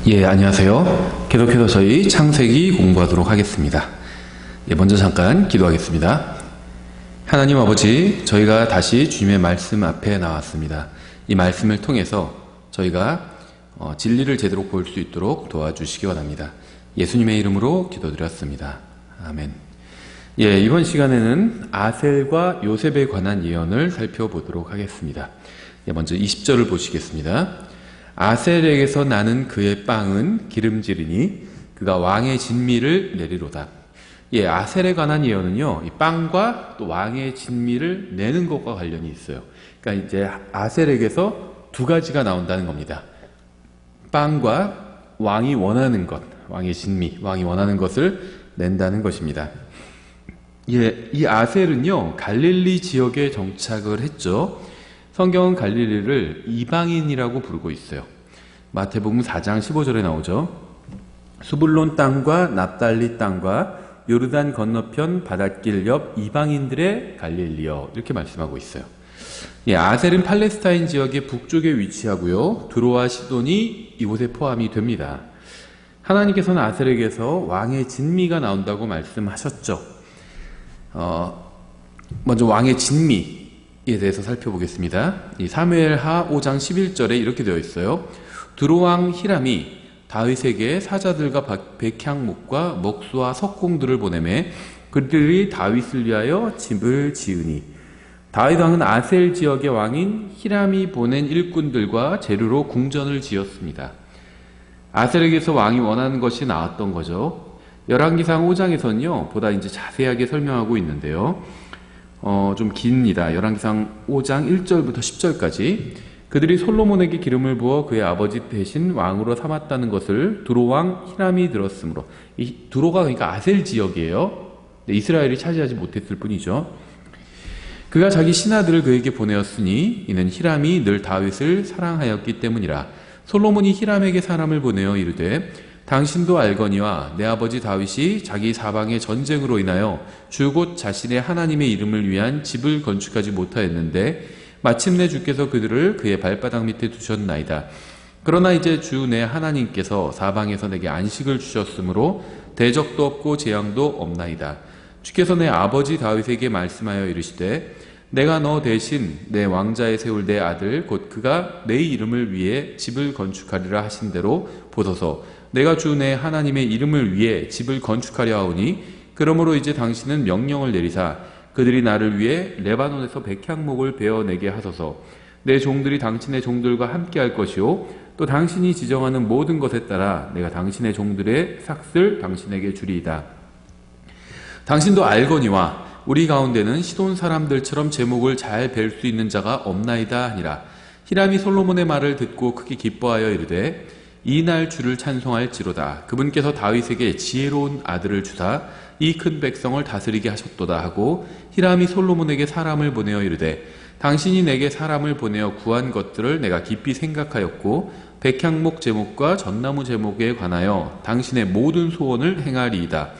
예, 안녕하세요. 계속해서 저희 창세기 공부하도록 하겠습니다. 예, 먼저 잠깐 기도하겠습니다. 하나님 아버지, 저희가 다시 주님의 말씀 앞에 나왔습니다. 이 말씀을 통해서 저희가 진리를 제대로 볼 수 있도록 도와주시기 원합니다. 예수님의 이름으로 기도드렸습니다. 아멘. 예, 이번 시간에는 아셀과 요셉에 관한 예언을 살펴보도록 하겠습니다. 예, 먼저 20절을 보시겠습니다. 아셀에게서 나는 그의 빵은 기름지르니 그가 왕의 진미를 내리로다. 예, 아셀에 관한 예언은요, 이 빵과 또 왕의 진미를 내는 것과 관련이 있어요. 그러니까 이제 아셀에게서 두 가지가 나온다는 겁니다. 빵과 왕이 원하는 것, 왕의 진미, 왕이 원하는 것을 낸다는 것입니다. 예, 이 아셀은요, 갈릴리 지역에 정착을 했죠. 성경은 갈릴리를 이방인이라고 부르고 있어요. 마태복음 4장 15절에 나오죠. 수불론 땅과 납달리 땅과 요르단 건너편 바닷길 옆 이방인들의 갈릴리여, 이렇게 말씀하고 있어요. 예, 아셀은 팔레스타인 지역의 북쪽에 위치하고요. 두로와 시돈이 이곳에 포함이 됩니다. 하나님께서는 아셀에게서 왕의 진미가 나온다고 말씀하셨죠. 먼저 왕의 진미 에 대해서 살펴보겠습니다. 이 사무엘하 5장 11절에 이렇게 되어 있어요. 두로왕 히람이 다윗에게 사자들과 백향목과 먹수와 석공들을 보내매 그들이 다윗을 위하여 집을 지으니, 다윗 왕은 아셀 지역의 왕인 히람이 보낸 일꾼들과 재료로 궁전을 지었습니다. 아셀에게서 왕이 원하는 것이 나왔던 거죠. 열왕기상 5장에서는요 보다 이제 자세하게 설명하고 있는데요. 좀 깁니다. 열왕기상 5장 1절부터 10절까지 그들이 솔로몬에게 기름을 부어 그의 아버지 대신 왕으로 삼았다는 것을 두로왕 히람이 들었으므로, 이 두로가 그러니까 아셀 지역이에요. 이스라엘이 차지하지 못했을 뿐이죠. 그가 자기 신하들을 그에게 보내었으니 이는 히람이 늘 다윗을 사랑하였기 때문이라. 솔로몬이 히람에게 사람을 보내어 이르되 당신도 알거니와 내 아버지 다윗이 자기 사방의 전쟁으로 인하여 주 곧 자신의 하나님의 이름을 위한 집을 건축하지 못하였는데 마침내 주께서 그들을 그의 발바닥 밑에 두셨나이다. 그러나 이제 주 내 하나님께서 사방에서 내게 안식을 주셨으므로 대적도 없고 재앙도 없나이다. 주께서 내 아버지 다윗에게 말씀하여 이르시되 내가 너 대신 내 왕자에 세울 내 아들 곧 그가 내 이름을 위해 집을 건축하리라 하신 대로 보소서. 내가 주 내 하나님의 이름을 위해 집을 건축하려 하오니 그러므로 이제 당신은 명령을 내리사 그들이 나를 위해 레바논에서 백향목을 베어내게 하소서. 내 종들이 당신의 종들과 함께 할 것이요 또 당신이 지정하는 모든 것에 따라 내가 당신의 종들의 삭슬 당신에게 주리이다. 당신도 알거니와 우리 가운데는 시돈 사람들처럼 제목을 잘 벨 수 있는 자가 없나이다 하니라. 히람이 솔로몬의 말을 듣고 크게 기뻐하여 이르되 이날 주를 찬송할지로다. 그분께서 다윗에게 지혜로운 아들을 주사 이 큰 백성을 다스리게 하셨도다 하고, 히람이 솔로몬에게 사람을 보내어 이르되 당신이 내게 사람을 보내어 구한 것들을 내가 깊이 생각하였고 백향목 제목과 전나무 제목에 관하여 당신의 모든 소원을 행하리이다.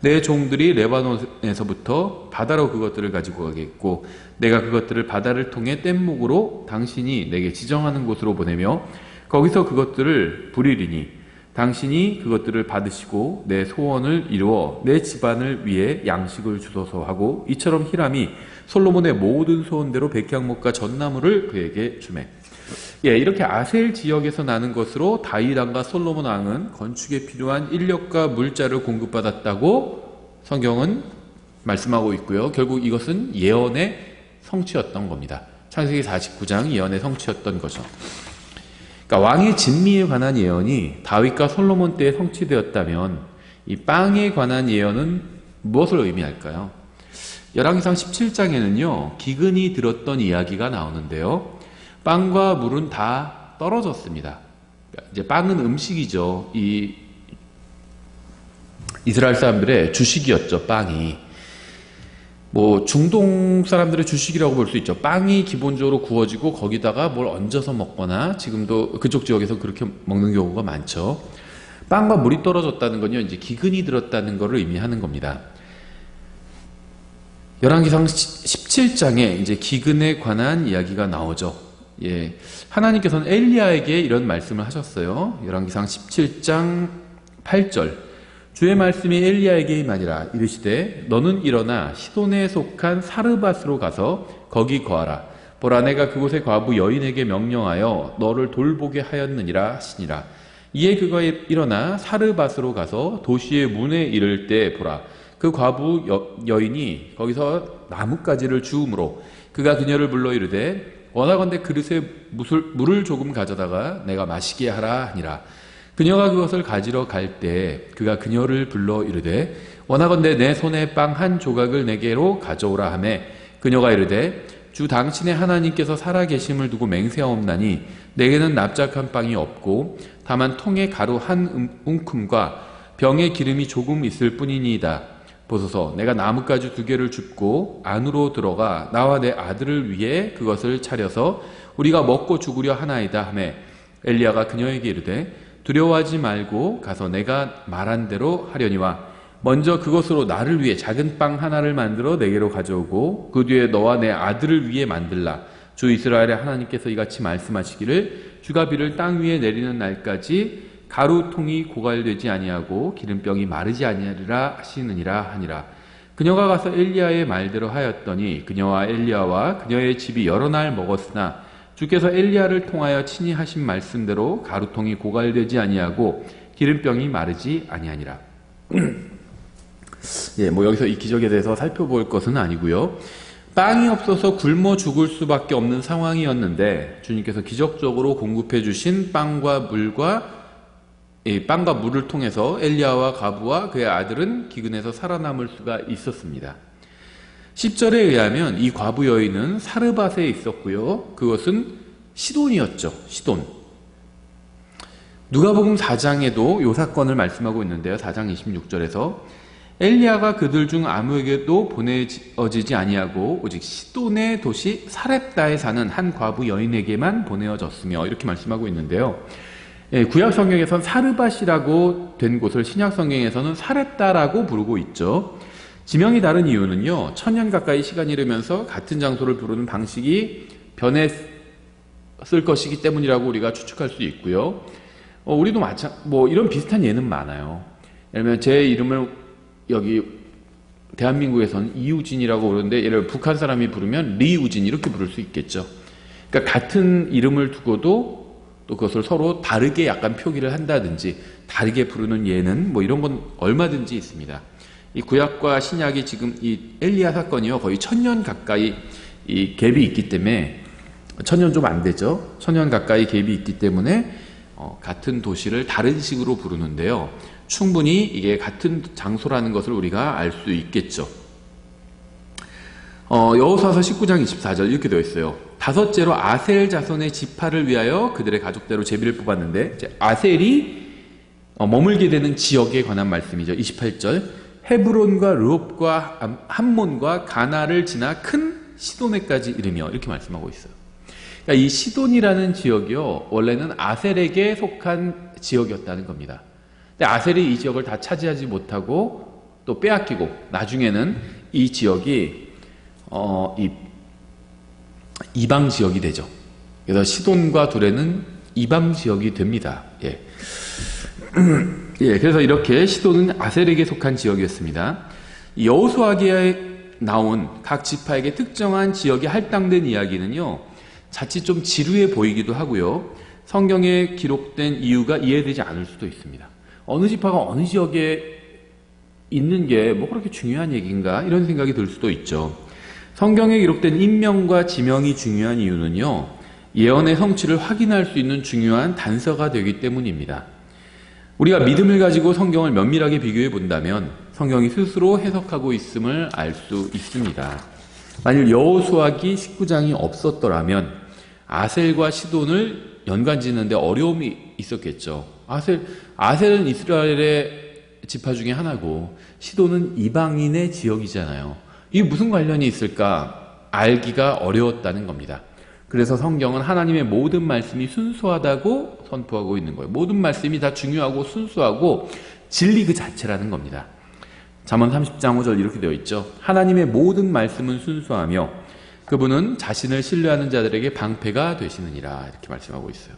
내 종들이 레바논에서부터 바다로 그것들을 가지고 가겠고 내가 그것들을 바다를 통해 뗏목으로 당신이 내게 지정하는 곳으로 보내며 거기서 그것들을 부리리니 당신이 그것들을 받으시고 내 소원을 이루어 내 집안을 위해 양식을 주소서 하고, 이처럼 히람이 솔로몬의 모든 소원대로 백향목과 전나무를 그에게 주매. 예, 이렇게 아셀 지역에서 나는 것으로 다윗 왕과 솔로몬 왕은 건축에 필요한 인력과 물자를 공급받았다고 성경은 말씀하고 있고요. 결국 이것은 예언의 성취였던 겁니다. 창세기 49장 예언의 성취였던 거죠. 그러니까 왕의 진미에 관한 예언이 다윗과 솔로몬 때에 성취되었다면 이 빵에 관한 예언은 무엇을 의미할까요? 열왕기상 17장에는요 기근이 들었던 이야기가 나오는데요, 빵과 물은 다 떨어졌습니다. 이제 빵은 음식이죠. 이 이스라엘 사람들의 주식이었죠. 빵이 뭐 중동 사람들의 주식이라고 볼 수 있죠. 빵이 기본적으로 구워지고 거기다가 뭘 얹어서 먹거나, 지금도 그쪽 지역에서 그렇게 먹는 경우가 많죠. 빵과 물이 떨어졌다는 건요, 이제 기근이 들었다는 것을 의미하는 겁니다. 열왕기상 17장에 이제 기근에 관한 이야기가 나오죠. 예, 하나님께서는 엘리야에게 이런 말씀을 하셨어요. 열왕기상 17장 8절. 주의 말씀이 엘리야에게 임하니라. 이르시되 너는 일어나 시돈에 속한 사르밧으로 가서 거기 거하라. 보라, 내가 그곳의 과부 여인에게 명령하여 너를 돌보게 하였느니라 하시니라. 이에 그가 일어나 사르밧으로 가서 도시의 문에 이를 때 보라, 그 과부 여인이 거기서 나뭇가지를 주우므로 그가 그녀를 불러 이르되 원하건대 그릇에 물을 조금 가져다가 내가 마시게 하라 하니라. 그녀가 그것을 가지러 갈 때 그가 그녀를 불러 이르되 원하건대 내 손에 빵 한 조각을 내게로 가져오라 하매 그녀가 이르되 주 당신의 하나님께서 살아계심을 두고 맹세하옵나니 내게는 납작한 빵이 없고 다만 통에 가루 한 움큼과 병에 기름이 조금 있을 뿐이니이다. 보소서, 내가 나뭇가지 2개를 줍고 안으로 들어가 나와 내 아들을 위해 그것을 차려서 우리가 먹고 죽으려 하나이다 하매 엘리야가 그녀에게 이르되 두려워하지 말고 가서 내가 말한 대로 하려니와 먼저 그것으로 나를 위해 작은 빵 하나를 만들어 내게로 가져오고 그 뒤에 너와 내 아들을 위해 만들라. 주 이스라엘의 하나님께서 이같이 말씀하시기를 주가 비를 땅 위에 내리는 날까지 가루통이 고갈되지 아니하고 기름병이 마르지 아니하리라 하시느니라 하니라. 그녀가 가서 엘리야의 말대로 하였더니 그녀와 엘리야와 그녀의 집이 여러 날 먹었으나 주께서 엘리야를 통하여 친히 하신 말씀대로 가루통이 고갈되지 아니하고 기름병이 마르지 아니하니라. 예, 여기서 이 기적에 대해서 살펴볼 것은 아니고요. 빵이 없어서 굶어 죽을 수밖에 없는 상황이었는데 주님께서 기적적으로 공급해 주신 빵과 물을 통해서 엘리야와 과부와 그의 아들은 기근에서 살아남을 수가 있었습니다. 10절에 의하면 이 과부 여인은 사르밧에 있었고요. 그것은 시돈이었죠. 시돈. 누가복음 4장에도 이 사건을 말씀하고 있는데요. 4장 26절에서 엘리야가 그들 중 아무에게도 보내어지지 아니하고 오직 시돈의 도시 사렙다에 사는 한 과부 여인에게만 보내어졌으며 이렇게 말씀하고 있는데요. 구약 성경에서는 사르밧이라고 된 곳을 신약 성경에서는 사렙다라고 부르고 있죠. 지명이 다른 이유는요, 1000년 가까이 시간이 흐르면서 같은 장소를 부르는 방식이 변했을 것이기 때문이라고 우리가 추측할 수 있고요. 우리도 이런 비슷한 예는 많아요. 예를 들면 제 이름을 여기 대한민국에서는 이우진이라고 부르는데 예를 들어 북한 사람이 부르면 리우진 이렇게 부를 수 있겠죠. 그러니까 같은 이름을 두고도 또 그것을 서로 다르게 약간 표기를 한다든지 다르게 부르는 예는 이런 건 얼마든지 있습니다. 이 구약과 신약이 지금 이 엘리야 사건이요 거의 1000년 가까이 이 갭이 있기 때문에 1000년 좀 안 되죠. 1000년 가까이 갭이 있기 때문에 같은 도시를 다른 식으로 부르는데요. 충분히 이게 같은 장소라는 것을 우리가 알 수 있겠죠. 여호수아서 19장 24절 이렇게 되어 있어요. 다섯째로 아셀 자손의 지파를 위하여 그들의 가족대로 제비를 뽑았는데 아셀이 머물게 되는 지역에 관한 말씀이죠. 28절 헤브론과 르홉과 함몬과 가나를 지나 큰 시돈에까지 이르며 이렇게 말씀하고 있어요. 그러니까 이 시돈이라는 지역이요 원래는 아셀에게 속한 지역이었다는 겁니다. 근데 아셀이 이 지역을 다 차지하지 못하고 또 빼앗기고 나중에는 이 지역이 이방 지역이 되죠. 그래서 시돈과 두레는 이방 지역이 됩니다. 예. 예, 그래서 이렇게 시돈은 아셀에게 속한 지역이었습니다. 여호수아기에 나온 각 지파에게 특정한 지역이 할당된 이야기는요, 자칫 좀 지루해 보이기도 하고요. 성경에 기록된 이유가 이해되지 않을 수도 있습니다. 어느 지파가 어느 지역에 있는 게 그렇게 중요한 얘기인가 이런 생각이 들 수도 있죠. 성경에 기록된 인명과 지명이 중요한 이유는요, 예언의 성취를 확인할 수 있는 중요한 단서가 되기 때문입니다. 우리가 믿음을 가지고 성경을 면밀하게 비교해 본다면 성경이 스스로 해석하고 있음을 알 수 있습니다. 만일 여호수아기 19장이 없었더라면 아셀과 시돈을 연관짓는데 어려움이 있었겠죠. 아셀은 이스라엘의 지파 중에 하나고 시돈은 이방인의 지역이잖아요. 이게 무슨 관련이 있을까 알기가 어려웠다는 겁니다. 그래서 성경은 하나님의 모든 말씀이 순수하다고 선포하고 있는 거예요. 모든 말씀이 다 중요하고 순수하고 진리 그 자체라는 겁니다. 잠언 30장 5절 이렇게 되어 있죠. 하나님의 모든 말씀은 순수하며 그분은 자신을 신뢰하는 자들에게 방패가 되시느니라 이렇게 말씀하고 있어요.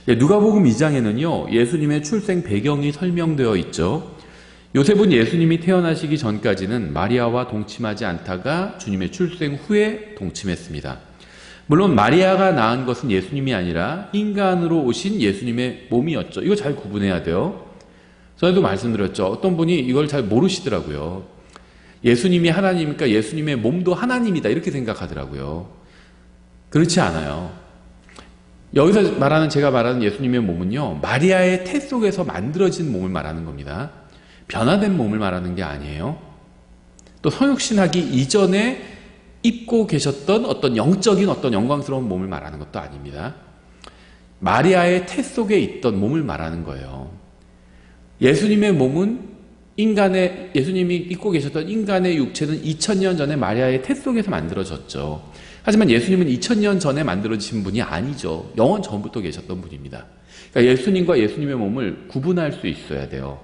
누가복음 2장에는요 예수님의 출생 배경이 설명되어 있죠. 요셉은 예수님이 태어나시기 전까지는 마리아와 동침하지 않다가 주님의 출생 후에 동침했습니다. 물론 마리아가 낳은 것은 예수님이 아니라 인간으로 오신 예수님의 몸이었죠. 이거 잘 구분해야 돼요. 전에도 말씀드렸죠. 어떤 분이 이걸 잘 모르시더라고요. 예수님이 하나님이니까 예수님의 몸도 하나님이다 이렇게 생각하더라고요. 그렇지 않아요. 여기서 제가 말하는 예수님의 몸은요 마리아의 태 속에서 만들어진 몸을 말하는 겁니다. 변화된 몸을 말하는 게 아니에요. 또 성육신하기 이전에 입고 계셨던 어떤 영적인 어떤 영광스러운 몸을 말하는 것도 아닙니다. 마리아의 태 속에 있던 몸을 말하는 거예요. 예수님의 몸은 예수님이 입고 계셨던 인간의 육체는 2000년 전에 마리아의 태 속에서 만들어졌죠. 하지만 예수님은 2000년 전에 만들어지신 분이 아니죠. 영원 전부터 계셨던 분입니다. 그러니까 예수님과 예수님의 몸을 구분할 수 있어야 돼요.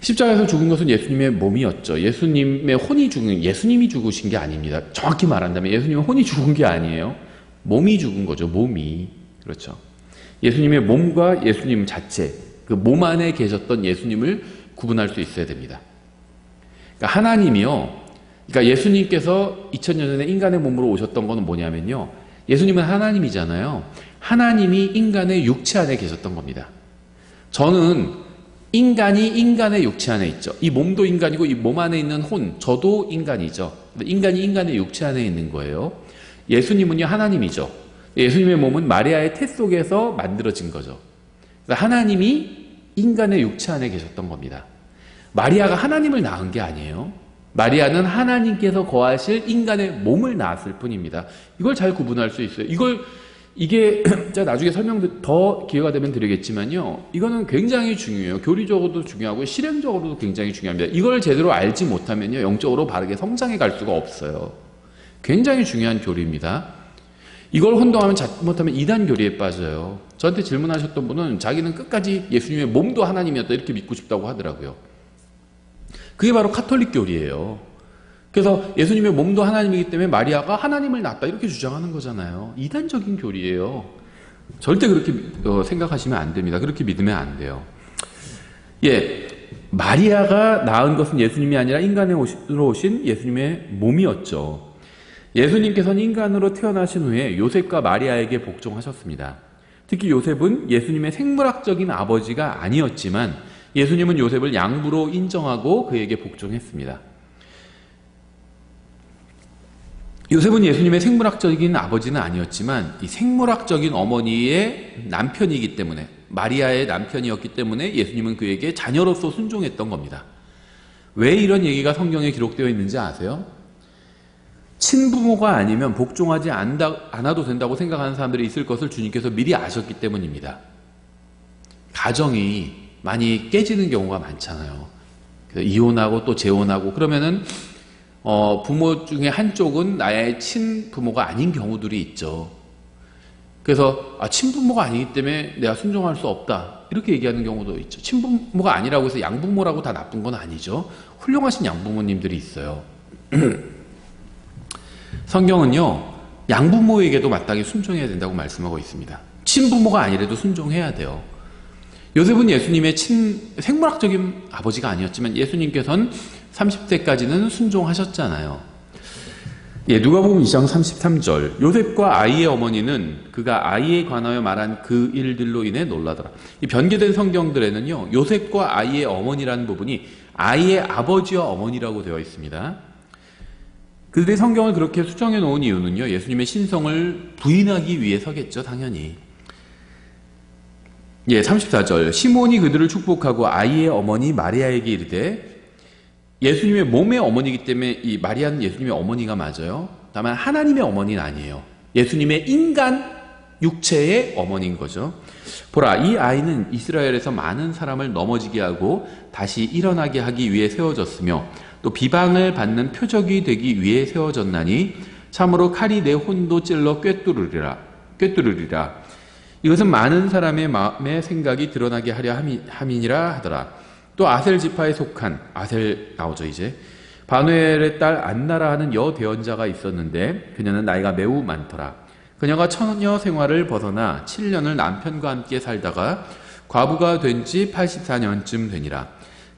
십자가에서 죽은 것은 예수님의 몸이었죠. 예수님이 죽으신 게 아닙니다. 정확히 말한다면 예수님의 혼이 죽은 게 아니에요. 몸이 죽은 거죠. 몸이. 그렇죠. 예수님의 몸과 예수님 자체, 그 몸 안에 계셨던 예수님을 구분할 수 있어야 됩니다. 그러니까 하나님이요. 그러니까 예수님께서 2000년 전에 인간의 몸으로 오셨던 것은 뭐냐면요. 예수님은 하나님이잖아요. 하나님이 인간의 육체 안에 계셨던 겁니다. 저는 인간이 인간의 육체 안에 있죠. 이 몸도 인간이고 이 몸 안에 있는 저도 인간이죠. 인간이 인간의 육체 안에 있는 거예요. 예수님은요 하나님이죠. 예수님의 몸은 마리아의 태 속에서 만들어진 거죠. 하나님이 인간의 육체 안에 계셨던 겁니다. 마리아가 하나님을 낳은 게 아니에요. 마리아는 하나님께서 거하실 인간의 몸을 낳았을 뿐입니다. 이걸 잘 구분할 수 있어요. 이게 제가 나중에 더 기회가 되면 드리겠지만요. 이거는 굉장히 중요해요. 교리적으로도 중요하고 실행적으로도 굉장히 중요합니다. 이걸 제대로 알지 못하면요. 영적으로 바르게 성장해 갈 수가 없어요. 굉장히 중요한 교리입니다. 이걸 혼동하면 잘못하면 이단 교리에 빠져요. 저한테 질문하셨던 분은 자기는 끝까지 예수님의 몸도 하나님이었다 이렇게 믿고 싶다고 하더라고요. 그게 바로 카톨릭 교리예요. 그래서 예수님의 몸도 하나님이기 때문에 마리아가 하나님을 낳았다 이렇게 주장하는 거잖아요. 이단적인 교리예요. 절대 그렇게 생각하시면 안 됩니다. 그렇게 믿으면 안 돼요. 마리아가 낳은 것은 예수님이 아니라 인간으로 오신 예수님의 몸이었죠. 예수님께서는 인간으로 태어나신 후에 요셉과 마리아에게 복종하셨습니다. 특히 요셉은 예수님의 생물학적인 아버지가 아니었지만 예수님은 요셉을 양부로 인정하고 그에게 복종했습니다. 요셉은 예수님의 생물학적인 아버지는 아니었지만 이 생물학적인 어머니의 남편이기 때문에 마리아의 남편이었기 때문에 예수님은 그에게 자녀로서 순종했던 겁니다. 왜 이런 얘기가 성경에 기록되어 있는지 아세요? 친부모가 아니면 복종하지 않아도 된다고 생각하는 사람들이 있을 것을 주님께서 미리 아셨기 때문입니다. 가정이 많이 깨지는 경우가 많잖아요. 이혼하고 또 재혼하고 그러면은 부모 중에 한쪽은 나의 친부모가 아닌 경우들이 있죠. 그래서 친부모가 아니기 때문에 내가 순종할 수 없다 이렇게 얘기하는 경우도 있죠. 친부모가 아니라고 해서 양부모라고 다 나쁜 건 아니죠. 훌륭하신 양부모님들이 있어요. 성경은요 양부모에게도 마땅히 순종해야 된다고 말씀하고 있습니다. 친부모가 아니래도 순종해야 돼요. 요셉은 예수님의 생물학적인 아버지가 아니었지만 예수님께서는 30세까지는 순종하셨잖아요. 누가복음 2장 33절 요셉과 아이의 어머니는 그가 아이에 관하여 말한 그 일들로 인해 놀라더라. 이 변개된 성경들에는요 요셉과 아이의 어머니라는 부분이 아이의 아버지와 어머니라고 되어 있습니다. 그들이 성경을 그렇게 수정해 놓은 이유는요 예수님의 신성을 부인하기 위해서겠죠. 당연히 34절 시몬이 그들을 축복하고 아이의 어머니 마리아에게 이르되 예수님의 몸의 어머니이기 때문에 이 마리아는 예수님의 어머니가 맞아요. 다만 하나님의 어머니는 아니에요. 예수님의 인간 육체의 어머니인 거죠. 보라 이 아이는 이스라엘에서 많은 사람을 넘어지게 하고 다시 일어나게 하기 위해 세워졌으며 또 비방을 받는 표적이 되기 위해 세워졌나니 참으로 칼이 내 혼도 찔러 꿰뚫으리라. 이것은 많은 사람의 마음의 생각이 드러나게 하려 함이니라 하더라. 또 아셀 지파에 속한 아셀 나오죠 이제 바누엘의 딸 안나라 하는 여대언자가 있었는데 그녀는 나이가 매우 많더라. 그녀가 처녀 생활을 벗어나 7년을 남편과 함께 살다가 과부가 된 지 84년쯤 되니라.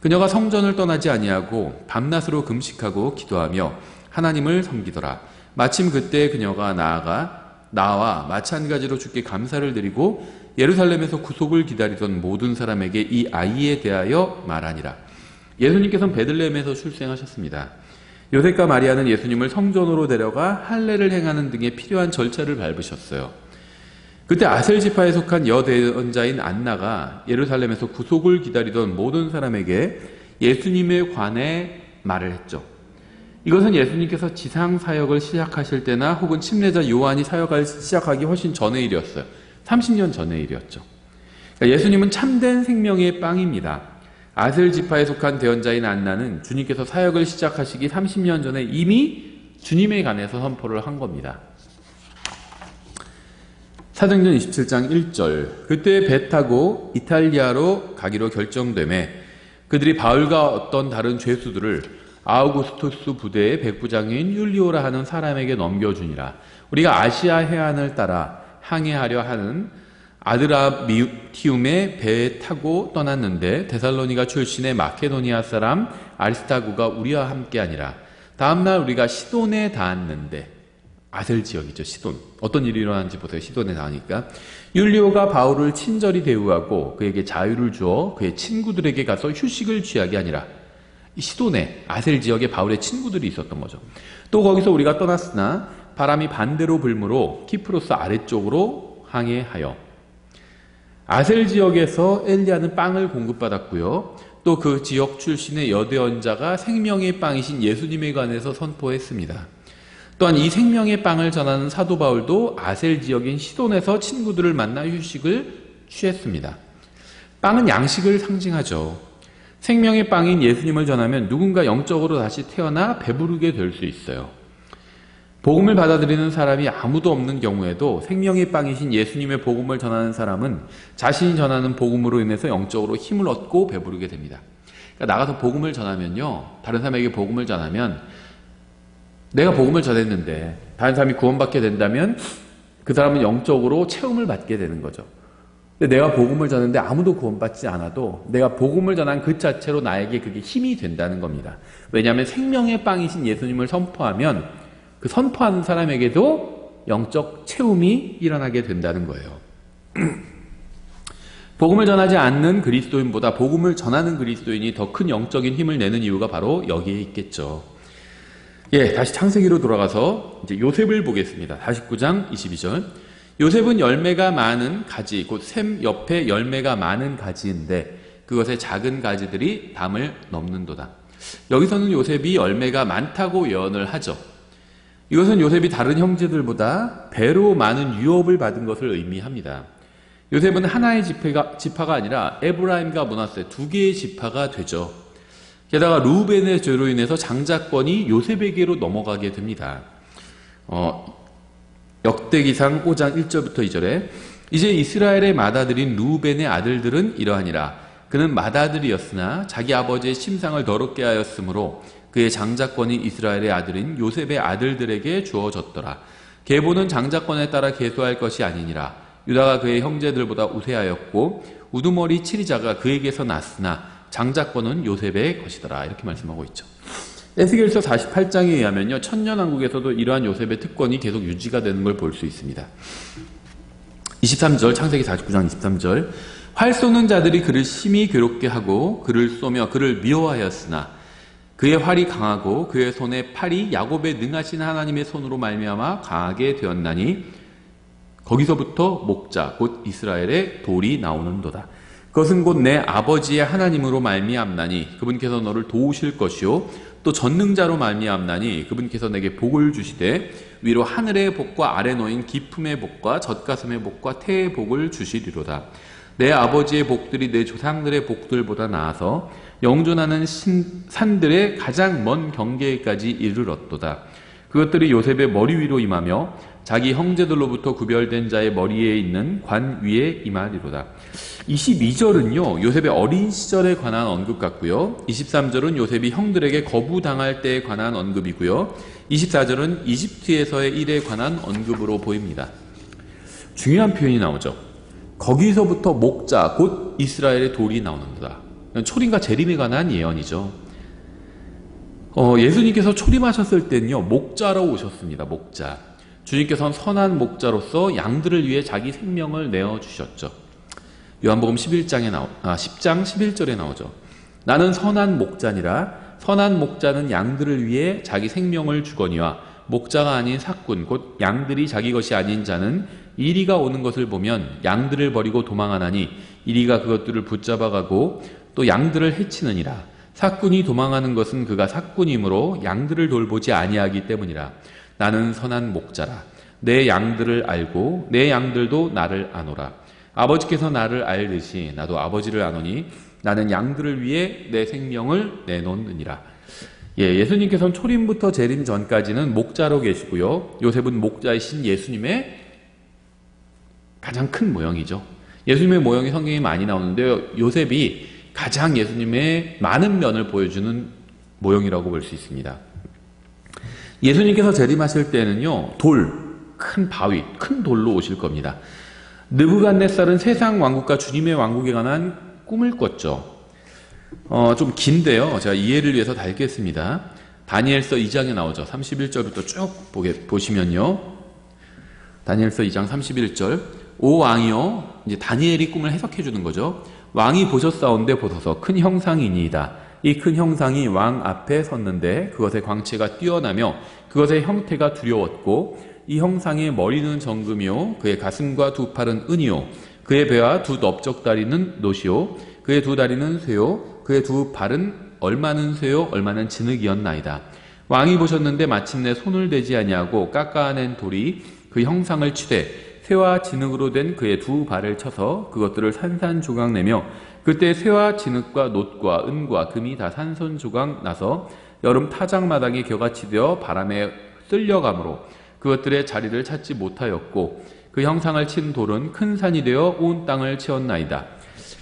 그녀가 성전을 떠나지 아니하고 밤낮으로 금식하고 기도하며 하나님을 섬기더라. 마침 그때 그녀가 나와 마찬가지로 주께 감사를 드리고 예루살렘에서 구속을 기다리던 모든 사람에게 이 아이에 대하여 말하니라. 예수님께서는 베들레헴에서 출생하셨습니다. 요셉과 마리아는 예수님을 성전으로 데려가 할례를 행하는 등의 필요한 절차를 밟으셨어요. 그때 아셀 지파에 속한 여대언자인 안나가 예루살렘에서 구속을 기다리던 모든 사람에게 예수님에 관해 말을 했죠. 이것은 예수님께서 지상 사역을 시작하실 때나 혹은 침례자 요한이 사역을 시작하기 훨씬 전의 일이었어요. 30년 전의 일이었죠. 그러니까 예수님은 참된 생명의 빵입니다. 아셀 지파에 속한 대언자인 안나는 주님께서 사역을 시작하시기 30년 전에 이미 주님에 관해서 선포를 한 겁니다. 사도행전 27장 1절. 그때 배 타고 이탈리아로 가기로 결정되매 그들이 바울과 어떤 다른 죄수들을 아우구스투스 부대의 백부장인 율리오라 하는 사람에게 넘겨주니라. 우리가 아시아 해안을 따라 항해하려 하는 아드라미티움의 배에 타고 떠났는데 데살로니가 출신의 마케도니아 사람 아리스타고가 우리와 함께하니라. 다음날 우리가 시돈에 닿았는데, 아셀 지역이죠, 시돈. 어떤 일이 일어났는지 보세요. 시돈에 닿으니까 율리오가 바울을 친절히 대우하고 그에게 자유를 주어 그의 친구들에게 가서 휴식을 취하게 하니라. 이 시돈에 아셀 지역에 바울의 친구들이 있었던 거죠. 또 거기서 우리가 떠났으나 바람이 반대로 불므로 키프로스 아래쪽으로 항해하여 아셀 지역에서 엘리야는 빵을 공급받았고요. 또 그 지역 출신의 여대언자가 생명의 빵이신 예수님에 관해서 선포했습니다. 또한 이 생명의 빵을 전하는 사도 바울도 아셀 지역인 시돈에서 친구들을 만나 휴식을 취했습니다. 빵은 양식을 상징하죠. 생명의 빵인 예수님을 전하면 누군가 영적으로 다시 태어나 배부르게 될 수 있어요. 복음을 받아들이는 사람이 아무도 없는 경우에도 생명의 빵이신 예수님의 복음을 전하는 사람은 자신이 전하는 복음으로 인해서 영적으로 힘을 얻고 배부르게 됩니다. 그러니까 나가서 복음을 전하면요, 다른 사람에게 복음을 전하면 내가 복음을 전했는데 다른 사람이 구원받게 된다면 그 사람은 영적으로 체험을 받게 되는 거죠. 근데 내가 복음을 전했는데 아무도 구원받지 않아도 내가 복음을 전한 그 자체로 나에게 그게 힘이 된다는 겁니다. 왜냐하면 생명의 빵이신 예수님을 선포하면 그 선포하는 사람에게도 영적 체험이 일어나게 된다는 거예요. 복음을 전하지 않는 그리스도인보다 복음을 전하는 그리스도인이 더 큰 영적인 힘을 내는 이유가 바로 여기에 있겠죠. 예, 다시 창세기로 돌아가서 이제 요셉을 보겠습니다. 49장 22절. 요셉은 열매가 많은 가지, 곧 샘 옆에 열매가 많은 가지인데 그것의 작은 가지들이 담을 넘는도다. 여기서는 요셉이 열매가 많다고 예언을 하죠. 이것은 요셉이 다른 형제들보다 배로 많은 유업을 받은 것을 의미합니다. 요셉은 하나의 지파가 아니라 에브라임과 므낫세 두 개의 지파가 되죠. 게다가 루벤의 죄로 인해서 장자권이 요셉에게로 넘어가게 됩니다. 역대기상 5장 1절부터 2절에 이제 이스라엘의 맏아들인 루벤의 아들들은 이러하니라. 그는 맏아들이었으나 자기 아버지의 침상을 더럽게 하였으므로 그의 장자권이 이스라엘의 아들인 요셉의 아들들에게 주어졌더라. 계보는 장자권에 따라 계수할 것이 아니니라. 유다가 그의 형제들보다 우세하였고 우두머리 치리자가 그에게서 났으나 장자권은 요셉의 것이더라. 이렇게 말씀하고 있죠. 에스겔서 48장에 의하면요, 천년왕국에서도 이러한 요셉의 특권이 계속 유지가 되는 걸 볼 수 있습니다. 23절, 창세기 49장 23절. 활 쏘는 자들이 그를 심히 괴롭게 하고 그를 쏘며 그를 미워하였으나 그의 활이 강하고 그의 손의 팔이 야곱의 능하신 하나님의 손으로 말미암아 강하게 되었나니 거기서부터 목자 곧 이스라엘의 돌이 나오는도다. 그것은 곧 내 아버지의 하나님으로 말미암나니 그분께서 너를 도우실 것이요 또 전능자로 말미암나니 그분께서 내게 복을 주시되 위로 하늘의 복과 아래 놓인 기품의 복과 젖가슴의 복과 태의 복을 주시리로다. 내 아버지의 복들이 내 조상들의 복들보다 나아서 영존하는 산들의 가장 먼 경계까지 이르렀도다. 그것들이 요셉의 머리 위로 임하며 자기 형제들로부터 구별된 자의 머리에 있는 관 위에 임하리로다. 22절은요, 요셉의 어린 시절에 관한 언급 같고요. 23절은 요셉이 형들에게 거부당할 때에 관한 언급이고요. 24절은 이집트에서의 일에 관한 언급으로 보입니다. 중요한 표현이 나오죠. 거기서부터 목자, 곧 이스라엘의 돌이 나오는다. 초림과 재림에 관한 예언이죠. 예수님께서 초림하셨을 때는요, 목자로 오셨습니다. 목자. 주님께서는 선한 목자로서 양들을 위해 자기 생명을 내어주셨죠. 요한복음 10장 11절에 나오죠. 나는 선한 목자니라. 선한 목자는 양들을 위해 자기 생명을 주거니와 목자가 아닌 삭군 곧 양들이 자기 것이 아닌 자는 이리가 오는 것을 보면 양들을 버리고 도망하나니 이리가 그것들을 붙잡아가고 또 양들을 해치느니라. 삭군이 도망하는 것은 그가 삭군이므로 양들을 돌보지 아니하기 때문이라. 나는 선한 목자라. 내 양들을 알고 내 양들도 나를 아노라. 아버지께서 나를 알듯이 나도 아버지를 아노니 나는 양들을 위해 내 생명을 내놓느니라. 예수님께서는 초림부터 재림 전까지는 목자로 계시고요. 요셉은 목자이신 예수님의 가장 큰 모형이죠. 예수님의 모형이 성경에 많이 나오는데요. 요셉이 가장 예수님의 많은 면을 보여주는 모형이라고 볼 수 있습니다. 예수님께서 재림하실 때는요, 큰 바위, 큰 돌로 오실 겁니다. 느부갓네살은 세상 왕국과 주님의 왕국에 관한 꿈을 꿨죠. 좀 긴데요. 제가 이해를 위해서 다 읽겠습니다. 다니엘서 2장에 나오죠. 31절부터 쭉 보시면요. 다니엘서 2장 31절. 오 왕이여, 이제 다니엘이 꿈을 해석해 주는 거죠. 왕이 보셨사온데 보소서 큰 형상이니이다. 이 큰 형상이 왕 앞에 섰는데 그것의 광채가 뛰어나며 그것의 형태가 두려웠고 이 형상의 머리는 정금이요 그의 가슴과 두 팔은 은이요 그의 배와 두 넓적다리는 놋이요 그의 두 다리는 쇠요 그의 두 발은 얼마는 쇠요 얼마는 진흙이었나이다. 왕이 보셨는데 마침내 손을 대지 아니하고 깎아낸 돌이 그 형상을 치되 쇠와 진흙으로 된 그의 두 발을 쳐서 그것들을 산산조각 내며 그때 쇠와 진흙과 놋과 은과 금이 다 산산조각 나서 여름 타작마당이 겨같이 되어 바람에 쓸려가므로 그것들의 자리를 찾지 못하였고 그 형상을 친 돌은 큰 산이 되어 온 땅을 채웠나이다.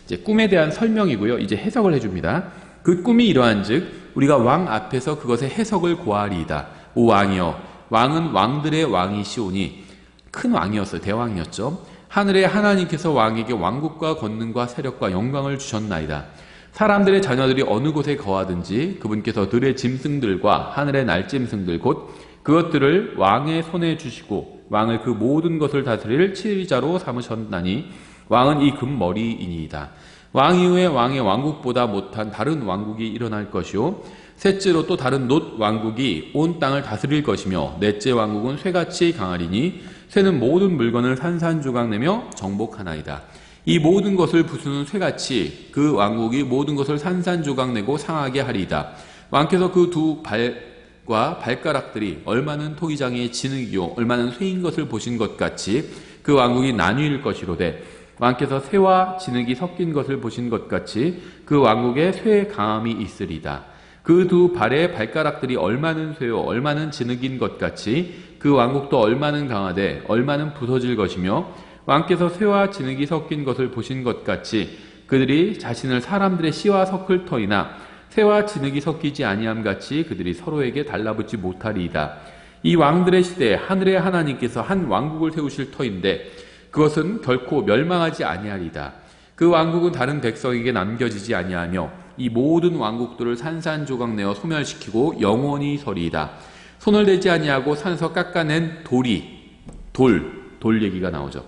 이제 꿈에 대한 설명이고요. 이제 해석을 해줍니다. 그 꿈이 이러한즉 우리가 왕 앞에서 그것의 해석을 고하리이다. 오 왕이여, 왕은 왕들의 왕이시오니 큰 왕이었어요. 대왕이었죠. 하늘의 하나님께서 왕에게 왕국과 권능과 세력과 영광을 주셨나이다. 사람들의 자녀들이 어느 곳에 거하든지 그분께서 들의 짐승들과 하늘의 날짐승들 곧 그것들을 왕의 손에 주시고 왕을 그 모든 것을 다스릴 치리자로 삼으셨나니 왕은 이 금머리이니이다. 왕 이후에 왕의 왕국보다 못한 다른 왕국이 일어날 것이요 셋째로 또 다른 놋 왕국이 온 땅을 다스릴 것이며 넷째 왕국은 쇠같이 강하리니 쇠는 모든 물건을 산산조각 내며 정복하나이다. 이 모든 것을 부수는 쇠같이 그 왕국이 모든 것을 산산조각 내고 상하게 하리이다. 왕께서 그 두 발과 발가락들이 얼마는 토기장의 진흙이요 얼마는 쇠인 것을 보신 것 같이 그 왕국이 나뉘일 것이로되 왕께서 쇠와 진흙이 섞인 것을 보신 것 같이 그 왕국에 쇠의 강함이 있으리다. 그 두 발의 발가락들이 얼마는 쇠요 얼마는 진흙인 것 같이 그 왕국도 얼마는 강하되 얼마는 부서질 것이며 왕께서 쇠와 진흙이 섞인 것을 보신 것 같이 그들이 자신을 사람들의 씨와 섞을 터이나 쇠와 진흙이 섞이지 아니함 같이 그들이 서로에게 달라붙지 못하리이다. 이 왕들의 시대에 하늘의 하나님께서 한 왕국을 세우실 터인데 그것은 결코 멸망하지 아니하리이다. 그 왕국은 다른 백성에게 남겨지지 아니하며 이 모든 왕국들을 산산조각 내어 소멸시키고 영원히 서리이다. 손을 대지 아니하고 산에서 깎아낸 돌 얘기가 나오죠.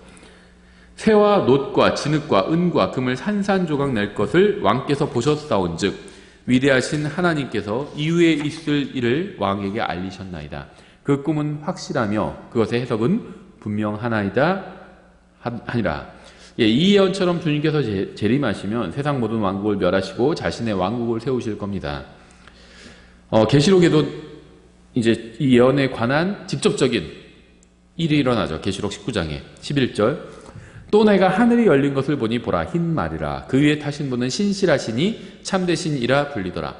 쇠와 놋과 진흙과 은과 금을 산산조각 낼 것을 왕께서 보셨사온즉 위대하신 하나님께서 이후에 있을 일을 왕에게 알리셨나이다. 그 꿈은 확실하며 그것의 해석은 분명하나이다 하니라. 이 예언처럼 주님께서 재림하시면 세상 모든 왕국을 멸하시고 자신의 왕국을 세우실 겁니다. 계시록에도 이제 이 예언에 관한 직접적인 일이 일어나죠. 계시록 19장에 11절. 또 내가 하늘이 열린 것을 보니 보라 흰 말이라 그 위에 타신 분은 신실하시니 참되신이라 불리더라.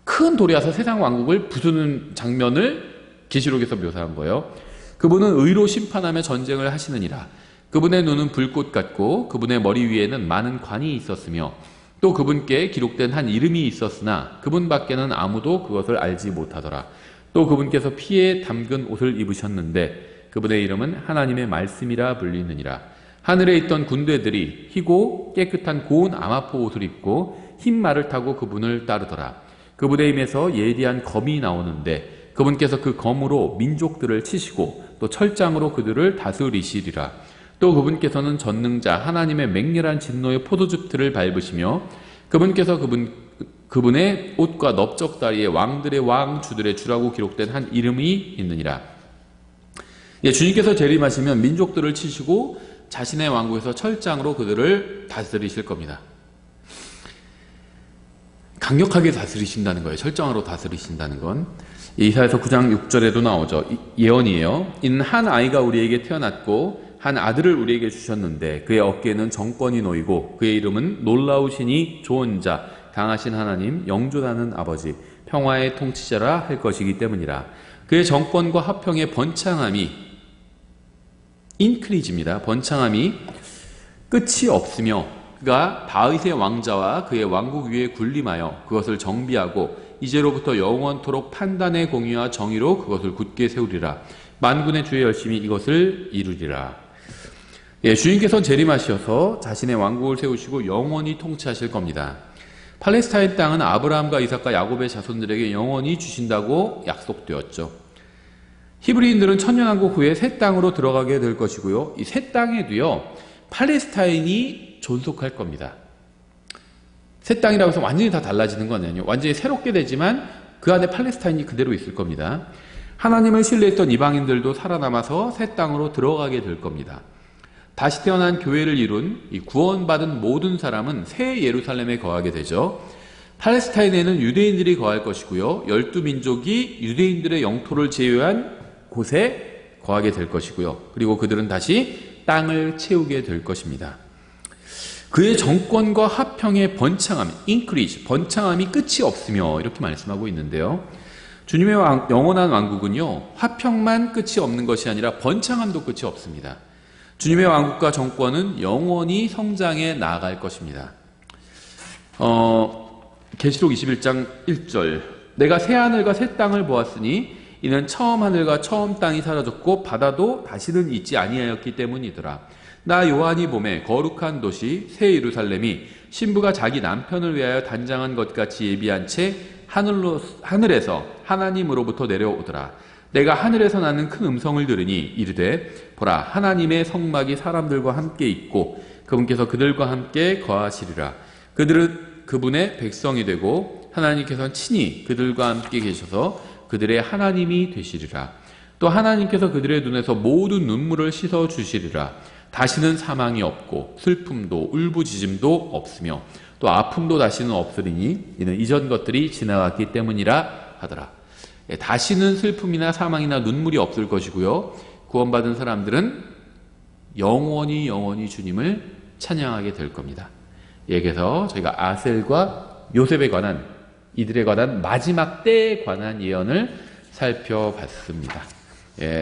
큰 돌이 와서 세상 왕국을 부수는 장면을 계시록에서 묘사한 거예요. 그분은 의로 심판하며 전쟁을 하시느니라. 그분의 눈은 불꽃 같고 그분의 머리 위에는 많은 관이 있었으며 또 그분께 기록된 한 이름이 있었으나 그분 밖에는 아무도 그것을 알지 못하더라. 또 그분께서 피에 담근 옷을 입으셨는데 그분의 이름은 하나님의 말씀이라 불리느니라. 하늘에 있던 군대들이 희고 깨끗한 고운 아마포 옷을 입고 흰 말을 타고 그분을 따르더라. 그분의 힘에서 예리한 검이 나오는데 그분께서 그 검으로 민족들을 치시고 또 철장으로 그들을 다스리시리라. 또 그분께서는 전능자 하나님의 맹렬한 진노의 포도즙들을 밟으시며 그분께서 그분의 옷과 넓적다리에 왕들의 왕 주들의 주라고 기록된 한 이름이 있느니라. 예, 주님께서 재림하시면 민족들을 치시고 자신의 왕국에서 철장으로 그들을 다스리실 겁니다. 강력하게 다스리신다는 거예요. 철장으로 다스리신다는 건. 이사야서 9장 6절에도 나오죠. 예언이에요. 이는 한 아이가 우리에게 태어났고 한 아들을 우리에게 주셨는데 그의 어깨에는 정권이 놓이고 그의 이름은 놀라우시니 좋은 자 강하신 하나님 영존하는 아버지 평화의 통치자라 할 것이기 때문이라. 그의 정권과 화평의 번창함이 인크리즈입니다. 번창함이 끝이 없으며 그가 다윗의 왕자와 그의 왕국 위에 군림하여 그것을 정비하고 이제로부터 영원토록 판단의 공의와 정의로 그것을 굳게 세우리라. 만군의 주의 열심히 이것을 이루리라. 예, 주님께서 재림하셔서 자신의 왕국을 세우시고 영원히 통치하실 겁니다. 팔레스타인 땅은 아브라함과 이삭과 야곱의 자손들에게 영원히 주신다고 약속되었죠. 히브리인들은 천년왕국 후에 새 땅으로 들어가게 될 것이고요. 이 새 땅에도요, 팔레스타인이 존속할 겁니다. 새 땅이라고 해서 완전히 다 달라지는 건 아니에요. 완전히 새롭게 되지만 그 안에 팔레스타인이 그대로 있을 겁니다. 하나님을 신뢰했던 이방인들도 살아남아서 새 땅으로 들어가게 될 겁니다. 다시 태어난 교회를 이룬 이 구원받은 모든 사람은 새 예루살렘에 거하게 되죠. 팔레스타인에는 유대인들이 거할 것이고요. 12민족이 유대인들의 영토를 제외한 곳에 거하게 될 것이고요. 그리고 그들은 다시 땅을 채우게 될 것입니다. 그의 정권과 화평의 번창함, increase, 번창함이 끝이 없으며 이렇게 말씀하고 있는데요. 주님의 영원한 왕국은요, 화평만 끝이 없는 것이 아니라 번창함도 끝이 없습니다. 주님의 왕국과 정권은 영원히 성장해 나아갈 것입니다. 계시록 21장 1절 내가 새 하늘과 새 땅을 보았으니 이는 처음 하늘과 처음 땅이 사라졌고 바다도 다시는 있지 아니하였기 때문이더라. 나 요한이 보매 거룩한 도시 새 예루살렘이 신부가 자기 남편을 위하여 단장한 것 같이 예비한 채 하늘에서 하나님으로부터 내려오더라. 내가 하늘에서 나는 큰 음성을 들으니 이르되 보라 하나님의 성막이 사람들과 함께 있고 그분께서 그들과 함께 거하시리라. 그들은 그분의 백성이 되고 하나님께서는 친히 그들과 함께 계셔서 그들의 하나님이 되시리라. 또 하나님께서 그들의 눈에서 모든 눈물을 씻어 주시리라. 다시는 사망이 없고 슬픔도 울부짖음도 없으며 또 아픔도 다시는 없으리니 이는 이전 것들이 지나갔기 때문이라 하더라. 다시는 슬픔이나 사망이나 눈물이 없을 것이고요. 구원받은 사람들은 영원히 주님을 찬양하게 될 겁니다. 그래서 저희가 아셀과 요셉에 관한 이들에 관한 마지막 때에 관한 예언을 살펴봤습니다.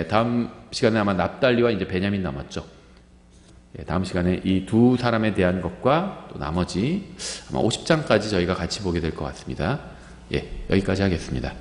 다음 시간에 아마 납달리와 이제 베냐민 남았죠. 다음 시간에 이 두 사람에 대한 것과 또 나머지 아마 50장까지 저희가 같이 보게 될 것 같습니다. 여기까지 하겠습니다.